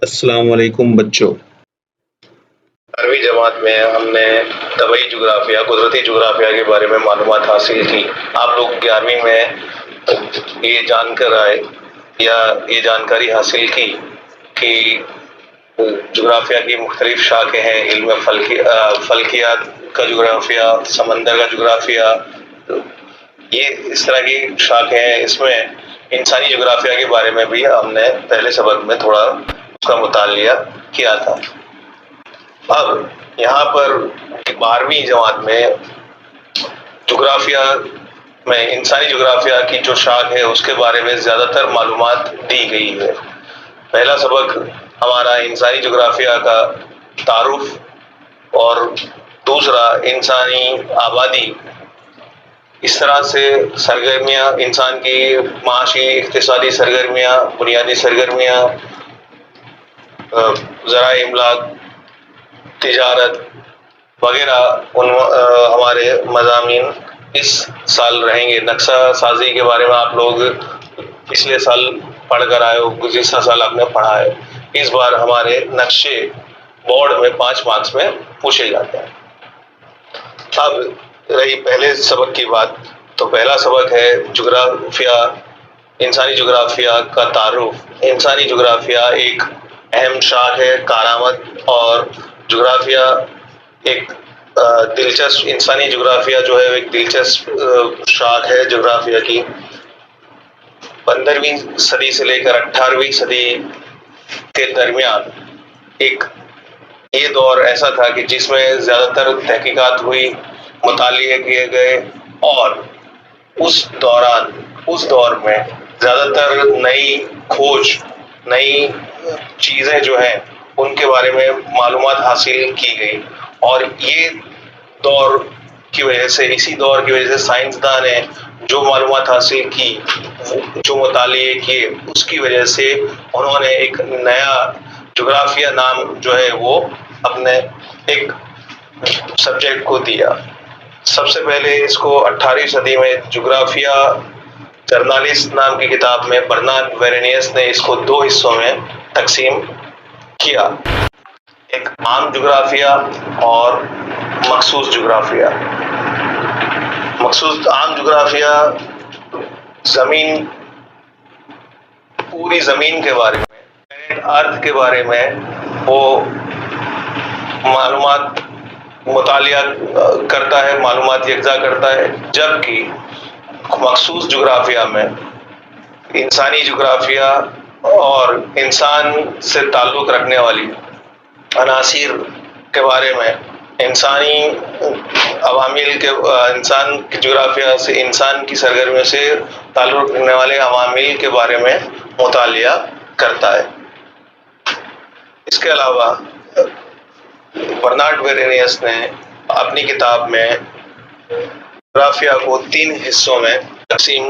السلام علیکم بچوں۔ عربی جماعت میں ہم نے طبعی جغرافیہ قدرتی جغرافیہ کے بارے میں معلومات حاصل کی۔ آپ لوگ 11ویں میں یہ جان کر آئے یا یہ جانکاری حاصل کی کہ جغرافیہ کی مختلف شاخیں ہیں، علم فلکیات کا جغرافیہ، سمندر کا جغرافیہ، یہ اس طرح کی شاخیں ہیں۔ اس میں انسانی جغرافیہ کے بارے میں بھی ہم نے پہلے سبق میں تھوڑا اس کا مطالعہ کیا تھا۔ اب یہاں پر 12ویں جماعت میں جغرافیہ میں انسانی جغرافیہ کی جو شاخ ہے اس کے بارے میں زیادہ تر معلومات دی گئی ہے۔ پہلا سبق ہمارا انسانی جغرافیہ کا تعارف اور دوسرا انسانی آبادی، اس طرح سے سرگرمیاں، انسان کی معاشی اقتصادی سرگرمیاں، بنیادی سرگرمیاں، ذرائع املاک، تجارت وغیرہ ہمارے مضامین اس سال رہیں گے۔ نقشہ سازی کے بارے میں آپ لوگ پچھلے سال پڑھ کر آئے ہو، گزشتہ سال آپ نے پڑھا ہے۔ اس بار ہمارے نقشے بورڈ میں 5 مارکس میں پوچھے جاتے ہیں۔ اب رہی پہلے سبق کی بات، تو پہلا سبق ہے جغرافیہ، انسانی جغرافیہ کا تعارف۔ انسانی جغرافیہ ایک اہم شاخ ہے، کارآمد اور جغرافیہ ایک دلچسپ، انسانی جغرافیہ جو ہے ایک دلچسپ شاخ ہے جغرافیہ کی۔ 15ویں صدی سے لے کر 18ویں صدی کے درمیان ایک یہ دور ایسا تھا کہ جس میں زیادہ تر تحقیقات ہوئی، مطالعے کیے گئے، اور اس دور میں زیادہ تر نئی کھوج، نئی چیزیں جو ہیں ان کے بارے میں معلومات حاصل کی گئی، اور یہ دور کی وجہ سے، اسی دور کی وجہ سے سائنسداں نے جو معلومات حاصل کی، جو مطالعے کیے، اس کی وجہ سے انہوں نے ایک نیا جغرافیہ نام جو ہے وہ اپنے ایک سبجیکٹ کو دیا۔ سب سے پہلے اس کو 18ویں صدی میں جغرافیہ جرنالسٹ نام کی کتاب میں برنارڈ ویرینیس نے اس کو 2 حصوں میں تقسیم کیا، ایک عام جغرافیہ اور مخصوص جغرافیہ۔ عام جغرافیہ زمین، پوری زمین کے بارے میں، پلانٹ ارتھ کے بارے میں وہ معلومات مطالعہ کرتا ہے، معلومات یکجا کرتا ہے، جبکہ مخصوص جغرافیہ میں انسانی جغرافیہ اور انسان سے تعلق رکھنے والی عناصر کے بارے میں، انسانی عوامل کے، انسان کی جغرافیہ سے انسان کی سرگرمیوں سے تعلق رکھنے والے عوامل کے بارے میں مطالعہ کرتا ہے۔ اس کے علاوہ برنارڈ ویرینیس نے اپنی کتاب میں جغرافیہ کو 3 حصوں میں تقسیم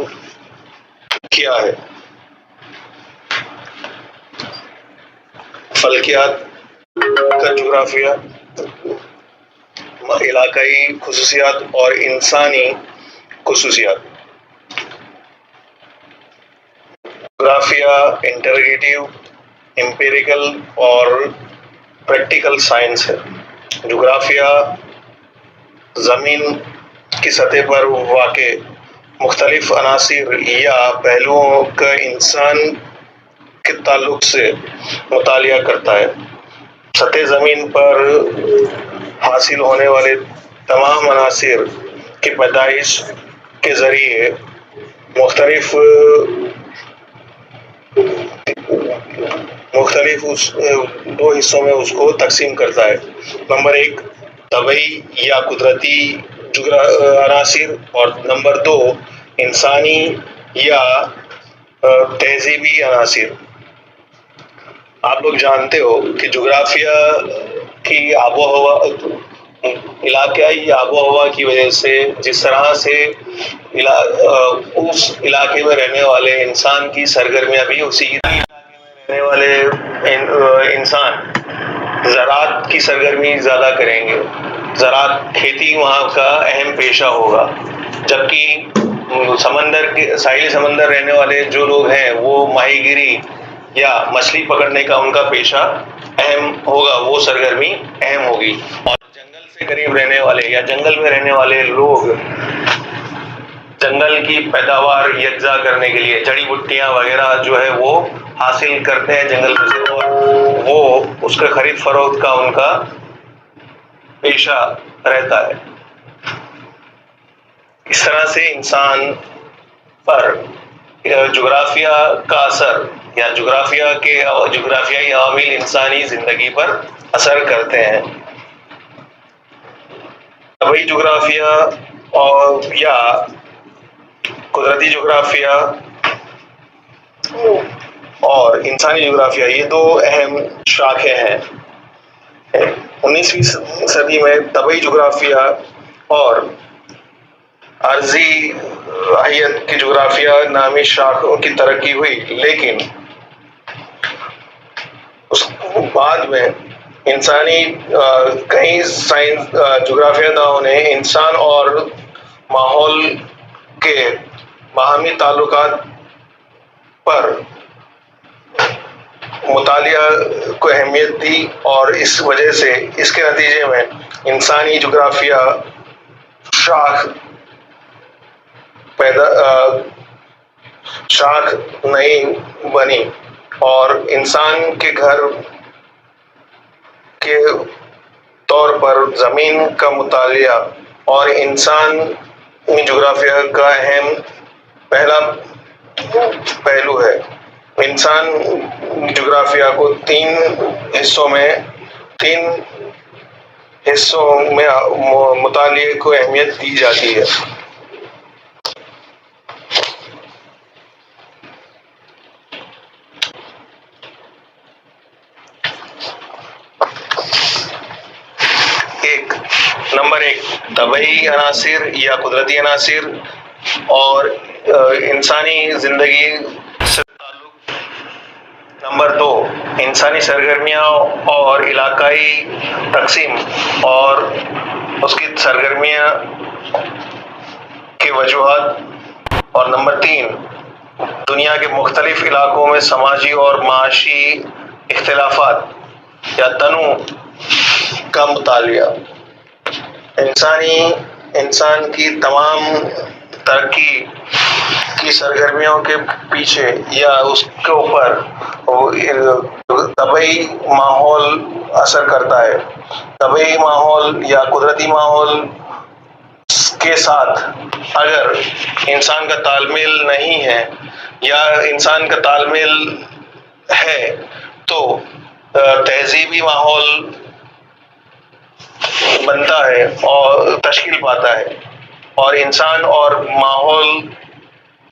کیا ہے: فلکیات کا جغرافیہ، علاقائی خصوصیات اور انسانی خصوصیات۔ جغرافیہ انٹریگیٹیو، امپیریکل اور پریکٹیکل سائنس ہے۔ جغرافیہ زمین کی سطح پر واقع مختلف عناصر یا پہلوؤں کا انسان کے تعلق سے مطالعہ کرتا ہے۔ سطح زمین پر حاصل ہونے والے تمام عناصر کی پیدائش کے ذریعے مختلف 2 حصوں میں اس کو تقسیم کرتا ہے۔ نمبر 1 طبعی یا قدرتی عناصر، اور نمبر 2 انسانی یا تہذیبی عناصر۔ آپ لوگ جانتے ہو کہ جغرافیہ کی آب و ہوا، علاقائی آب و ہوا کی وجہ سے جس طرح سے اس علاقے میں رہنے والے انسان کی سرگرمیاں بھی اسی علاقے میں رہنے والے انسان زراعت کی سرگرمی زیادہ کریں گے، زراعت، کھیتی وہاں کا اہم پیشہ ہوگا، جبکہ ساحلی سمندر رہنے والے جو لوگ ہیں وہ ماہی گیری یا مچھلی پکڑنے کا ان کا پیشہ اہم ہوگا، وہ سرگرمی اہم ہوگی، اور جنگل سے قریب رہنے والے یا جنگل میں رہنے والے لوگ جنگل کی پیداوار یکجا کرنے کے لیے جڑی بوٹیاں وغیرہ جو ہے وہ حاصل کرتے ہیں جنگل میں سے، اور وہ اس کے خرید فروخت کا ان کا پیشہ رہتا ہے۔ اس طرح سے انسان پر جغرافیہ کا اثر یا جغرافیائی عوامل انسانی زندگی پر اثر کرتے ہیں۔ طبعی جغرافیہ اور یا قدرتی جغرافیہ اور انسانی جغرافیہ، یہ دو اہم شاخیں ہیں۔ 19ویں صدی میں طبعی جغرافیہ اور عرضی حیت کی جغرافیہ نامی شاخوں کی ترقی ہوئی، لیکن اس بعد میں کئی جغرافیہ دانوں نے انسان اور ماحول کے باہمی تعلقات پر مطالعہ کو اہمیت دی، اور اس وجہ سے اس کے نتیجے میں انسانی جغرافیہ شاخ نئی بنی، اور انسان کے گھر کے طور پر زمین کا مطالعہ اور انسانی جغرافیہ کا اہم پہلا پہلو ہے۔ انسان جغرافیہ کو تین حصوں میں مطالعے کو اہمیت دی جاتی ہے۔ نمبر 1، طبعی عناصر یا قدرتی عناصر اور انسانی زندگی سے تعلق۔ نمبر 2، انسانی سرگرمیاں اور علاقائی تقسیم اور اس کی سرگرمیاں کی وجوہات۔ اور نمبر 3، دنیا کے مختلف علاقوں میں سماجی اور معاشی اختلافات یا تنوع کا مطالعہ۔ انسان کی تمام ترقی کی سرگرمیوں کے پیچھے یا اس کے اوپر طبعی ماحول اثر کرتا ہے۔ طبعی ماحول یا قدرتی ماحول کے ساتھ اگر انسان کا تال میل نہیں ہے یا انسان کا تال میل ہے تو تہذیبی ماحول بنتا ہے اور تشکیل پاتا ہے، اور انسان اور ماحول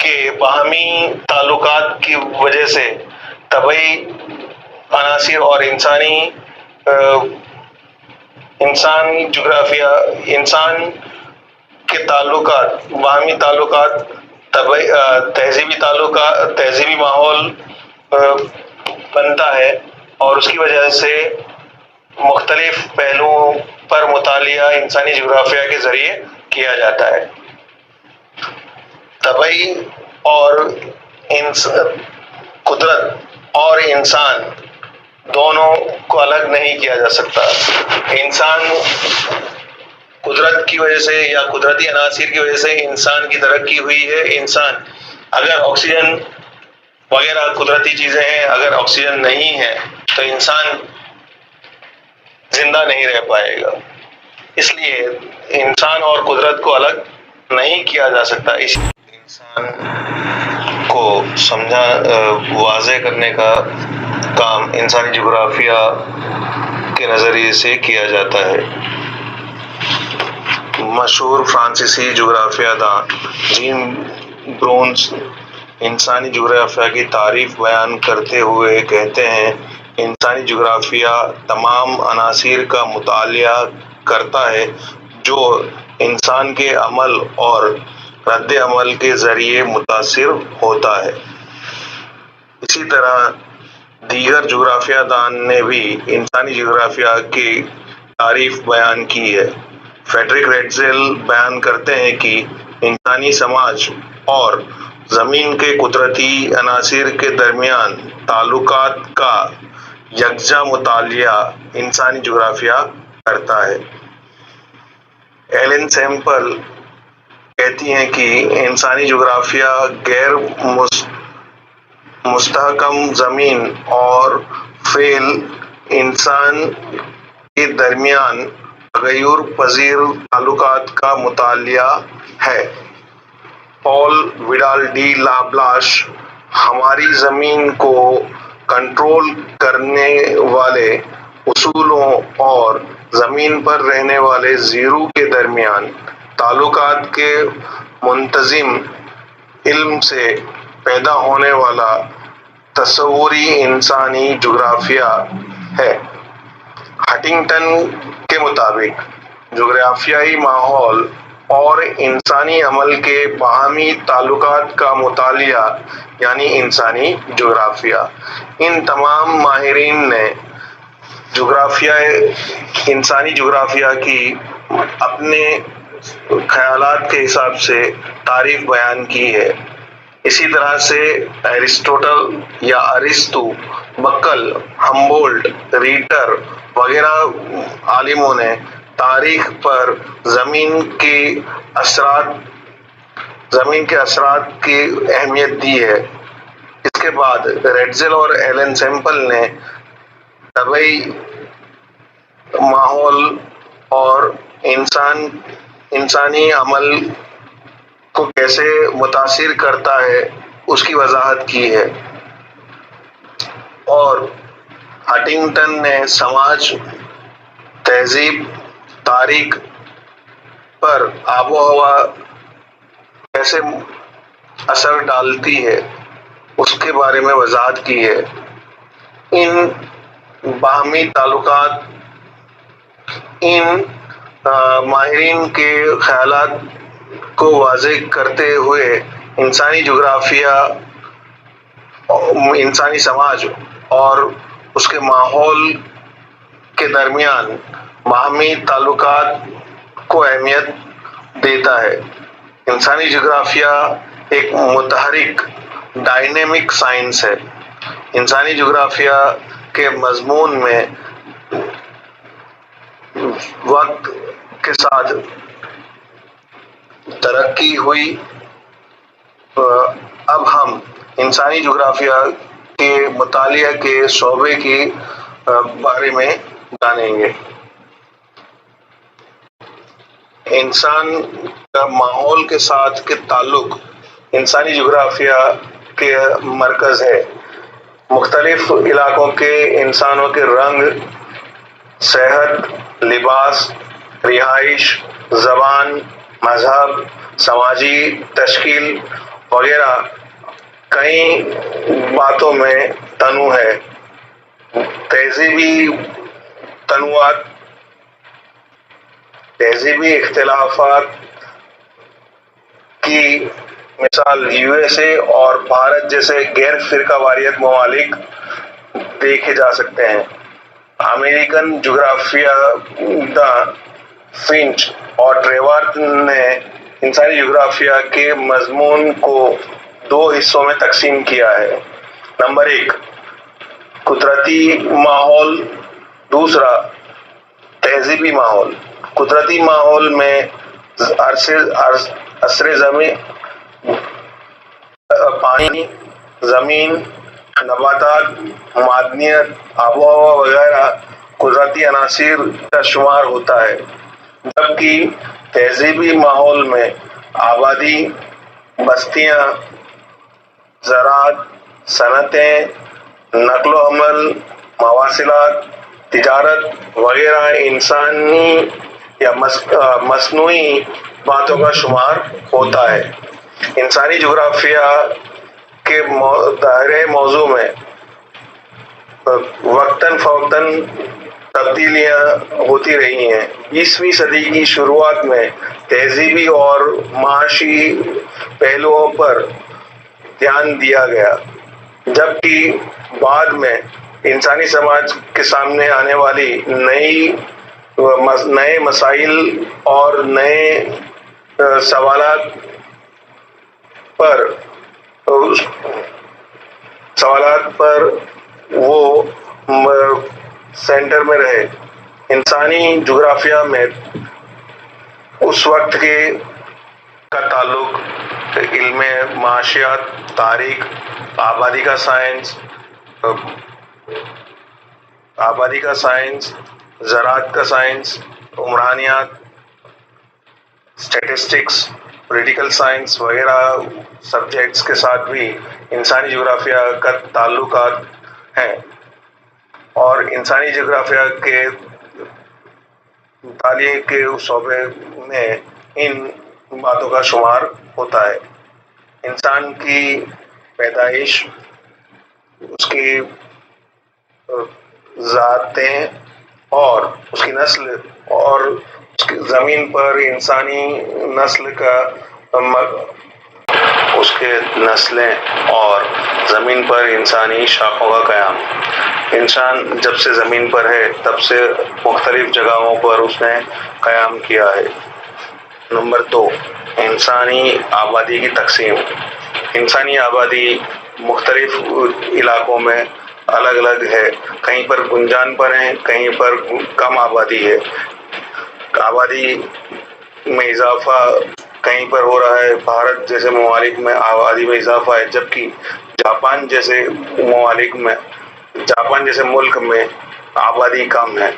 کے باہمی تعلقات کی وجہ سے طبعی عناصر اور انسانی جغرافیہ، انسان کے تعلقات، باہمی تعلقات، تہذیبی ماحول بنتا ہے، اور اس کی وجہ سے مختلف پہلوؤں پر مطالعہ انسانی جغرافیہ کے ذریعے کیا جاتا ہے۔ طبعی اور قدرت اور انسان دونوں کو الگ نہیں کیا جا سکتا۔ انسان قدرت کی وجہ سے یا قدرتی عناصر کی وجہ سے انسان کی ترقی ہوئی ہے۔ انسان اگر آکسیجن وغیرہ قدرتی چیزیں ہیں، اگر آکسیجن نہیں ہے تو انسان زندہ نہیں رہ پائے گا۔ اس لیے انسان اور قدرت کو الگ نہیں کیا جا سکتا۔ اس انسان کو واضح کرنے کا کام انسانی جغرافیہ کے نظریے سے کیا جاتا ہے۔ مشہور فرانسیسی جغرافیہ داں جین برونز انسانی جغرافیہ کی تعریف بیان کرتے ہوئے کہتے ہیں، انسانی جغرافیہ تمام عناصر کا مطالعہ کرتا ہے جو انسان کے عمل اور رد عمل کے ذریعے متاثر ہوتا ہے۔ اسی طرح دیگر جغرافیہ دان نے بھی انسانی جغرافیہ کی تعریف بیان کی ہے۔ فریڈرک ریٹزل بیان کرتے ہیں کہ انسانی سماج اور زمین کے قدرتی عناصر کے درمیان تعلقات کا یکجا مطالعہ انسانی جغرافیہ کرتا ہے۔ ایلن سیمپل کہتی ہیں کہ انسانی جغرافیہ غیر مستحکم زمین اور فعل انسان کے درمیان تغیر پذیر تعلقات کا مطالعہ ہے۔ پال وڈال ڈی لابلاش ہماری زمین کو کنٹرول کرنے والے اصولوں اور زمین پر رہنے والے زیرو کے درمیان تعلقات کے منتظم علم سے پیدا ہونے والا تصوری انسانی جغرافیہ ہے۔ ہنٹنگٹن کے مطابق جغرافیائی ماحول اور انسانی عمل کے باہمی تعلقات کا مطالعہ یعنی انسانی جغرافیہ۔ ان تمام ماہرین نے انسانی جغرافیہ کی اپنے خیالات کے حساب سے تعریف بیان کی ہے۔ اسی طرح سے ایرسٹوٹل یا ارسطو، بکل، ہمبولڈٹ، ریٹر وغیرہ عالموں نے تاریخ پر زمین کے اثرات کی اہمیت دی ہے۔ اس کے بعد ریٹزل اور ایلن سیمپل نے طبعی ماحول اور انسانی عمل کو کیسے متاثر کرتا ہے اس کی وضاحت کی ہے، اور ہنٹنگٹن نے سماج، تہذیب، تاریخ پر آب و ہوا کیسے اثر ڈالتی ہے اس کے بارے میں وضاحت کی ہے۔ ان باہمی تعلقات ان ماہرین کے خیالات کو واضح کرتے ہوئے انسانی جغرافیہ انسانی سماج اور اس کے ماحول کے درمیان باہمی تعلقات کو اہمیت دیتا ہے۔ انسانی جغرافیہ ایک متحرک ڈائنامک سائنس ہے۔ انسانی جغرافیہ کے مضمون میں وقت کے ساتھ ترقی ہوئی۔ اب ہم انسانی جغرافیہ کے مطالعہ کے شعبے کے بارے میں جانیں گے۔ انسان کا ماحول کے ساتھ کے تعلق انسانی جغرافیہ کے مرکز ہے۔ مختلف علاقوں کے انسانوں کے رنگ، صحت، لباس، رہائش، زبان، مذہب، سماجی تشکیل وغیرہ کئی باتوں میں تنوع ہے۔ تہذیبی اختلافات کی مثال USA اور بھارت جیسے غیر فرقہ واریت ممالک دیکھے جا سکتے ہیں۔ امریکن جغرافیہ داں فنچ اور ٹریور نے انسانی جغرافیہ کے مضمون کو دو حصوں میں تقسیم کیا ہے۔ نمبر 1 قدرتی ماحول، دوسرا تہذیبی ماحول۔ قدرتی ماحول میں اثر زمین، پانی، زمین، نباتات، معدنیات، آب و ہوا وغیرہ قدرتی عناصر کا شمار ہوتا ہے، جبکہ تہذیبی ماحول میں آبادی، بستیاں، زراعت، صنعتیں، نقل و حمل، مواصلات، تجارت وغیرہ انسانی یا مصنوعی باتوں کا شمار ہوتا ہے۔ انسانی جغرافیہ کے دائرۂ موضوع میں وقتاً فوقتاً تبدیلیاں ہوتی رہی ہیں۔ 20ویں صدی کی شروعات میں تہذیبی اور معاشی پہلوؤں پر دھیان دیا گیا، جبکہ بعد میں انسانی سماج کے سامنے آنے والی نئے مسائل اور نئے سوالات پر سوالات پر وہ سینٹر میں رہے۔ انسانی جغرافیہ میں اس وقت کا تعلق علم معاشیات، تاریخ، آبادی کا سائنس، زراعت کا سائنس، عمرانیات، اسٹیٹسٹکس، پولیٹیکل سائنس وغیرہ سبجیکٹس کے ساتھ بھی انسانی جغرافیہ کا تعلقات ہیں، اور انسانی جغرافیہ کے مطالعے کے شعبے میں ان باتوں کا شمار ہوتا ہے: انسان کی پیدائش، اس کی ذاتیں اور اس کی نسل، اور زمین پر انسانی نسل کا اس کے نسلیں اور زمین پر انسانی شاخوں کا قیام۔ انسان جب سے زمین پر ہے تب سے مختلف جگہوں پر اس نے قیام کیا ہے۔ نمبر 2، انسانی آبادی کی تقسیم۔ انسانی آبادی مختلف علاقوں میں الگ الگ ہے، کہیں پر گنجان پر ہے، کہیں پر کم آبادی ہے۔ آبادی میں اضافہ کہیں پر ہو رہا ہے، بھارت جیسے ممالک میں آبادی میں اضافہ ہے، جبکہ جاپان جیسے ملک میں آبادی کم ہے۔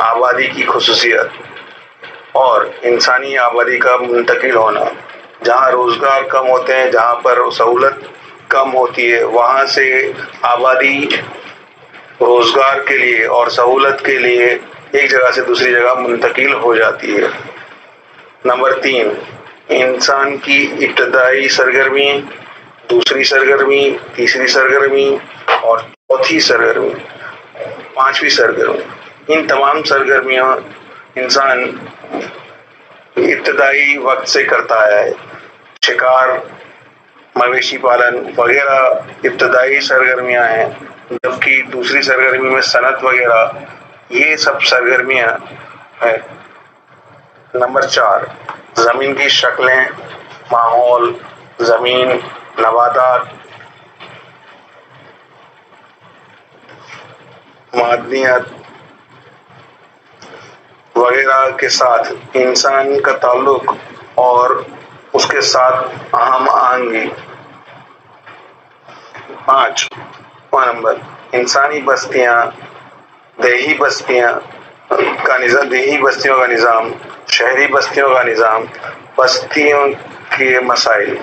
آبادی کی خصوصیت اور انسانی آبادی کا منتقل ہونا۔ جہاں روزگار کم ہوتے ہیں، جہاں پر سہولت کم ہوتی ہے، وہاں سے آبادی روزگار کے لیے اور سہولت کے لیے ایک جگہ سے دوسری جگہ منتقل ہو جاتی ہے۔ نمبر 3، انسان کی ابتدائی سرگرمی، دوسری سرگرمی، تیسری سرگرمی اور چوتھی سرگرمی، پانچویں سرگرمی۔ ان تمام سرگرمیاں انسان ابتدائی وقت سے کرتا آیا ہے۔ شکار، مویشی پالن وغیرہ ابتدائی سرگرمیاں ہیں، جبکہ دوسری سرگرمی میں صنعت وغیرہ، یہ سب سرگرمیاں ہیں۔ نمبر 4، زمین کی شکلیں، ماحول، زمین، نباتات، معدنیات وغیرہ کے ساتھ انسان کا تعلق اور اس کے ساتھ ہم آہنگی۔ 5واں نمبر، انسانی بستیاں، دیہی بستیوں کا نظام، شہری بستیوں کا نظام، بستیوں کے مسائل۔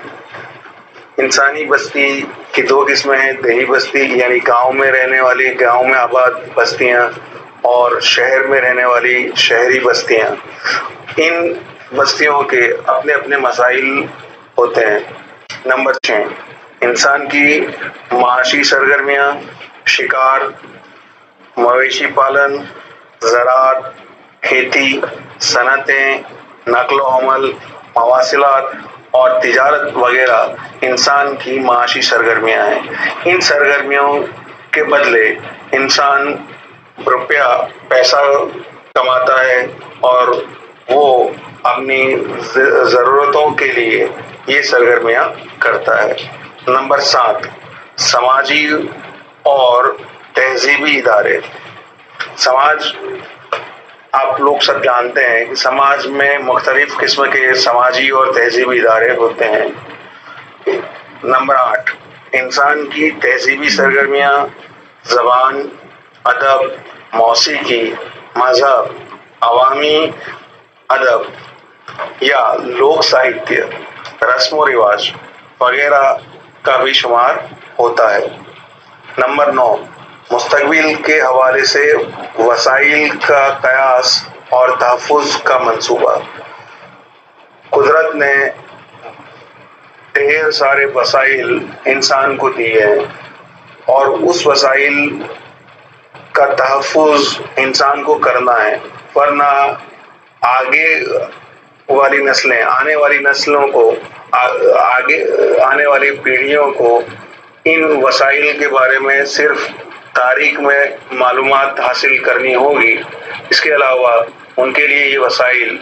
انسانی بستی کی 2 قسمیں ہیں: دیہی بستی یعنی گاؤں میں رہنے والی، گاؤں میں آباد بستیاں، اور شہر میں رہنے والی شہری بستیاں۔ ان بستیوں کے اپنے اپنے مسائل ہوتے ہیں۔ نمبر 6، انسان کی معاشی سرگرمیاں، شکار، مویشی پالن، زراعت، کھیتی، صنعتیں، نقل و حمل، مواصلات اور تجارت وغیرہ انسان کی معاشی سرگرمیاں ہیں۔ ان سرگرمیوں کے بدلے انسان پیسہ کماتا ہے اور وہ اپنی ضرورتوں کے لیے یہ سرگرمیاں کرتا ہے۔ نمبر 7، سماجی اور تہذیبی ادارے۔ سماج، آپ لوگ سب جانتے ہیں کہ سماج میں مختلف قسم کے سماجی اور تہذیبی ادارے ہوتے ہیں۔ نمبر 8، انسان کی تہذیبی سرگرمیاں، زبان، ادب، موسیقی، مذہب، عوامی ادب یا لوک ساہتیہ، رسم و رواج وغیرہ کا بھی شمار ہوتا ہے۔ نمبر 9، مستقبل کے حوالے سے وسائل کا قیاس اور تحفظ کا منصوبہ۔ قدرت نے ڈھیر سارے وسائل انسان کو دیے ہیں، اور اس وسائل کا تحفظ انسان کو کرنا ہے، ورنہ آنے والی نسلوں کو، آنے والی پیڑھیوں کو ان وسائل کے بارے میں صرف تاریخ میں معلومات حاصل کرنی ہوگی۔ اس کے علاوہ ان کے لیے یہ وسائل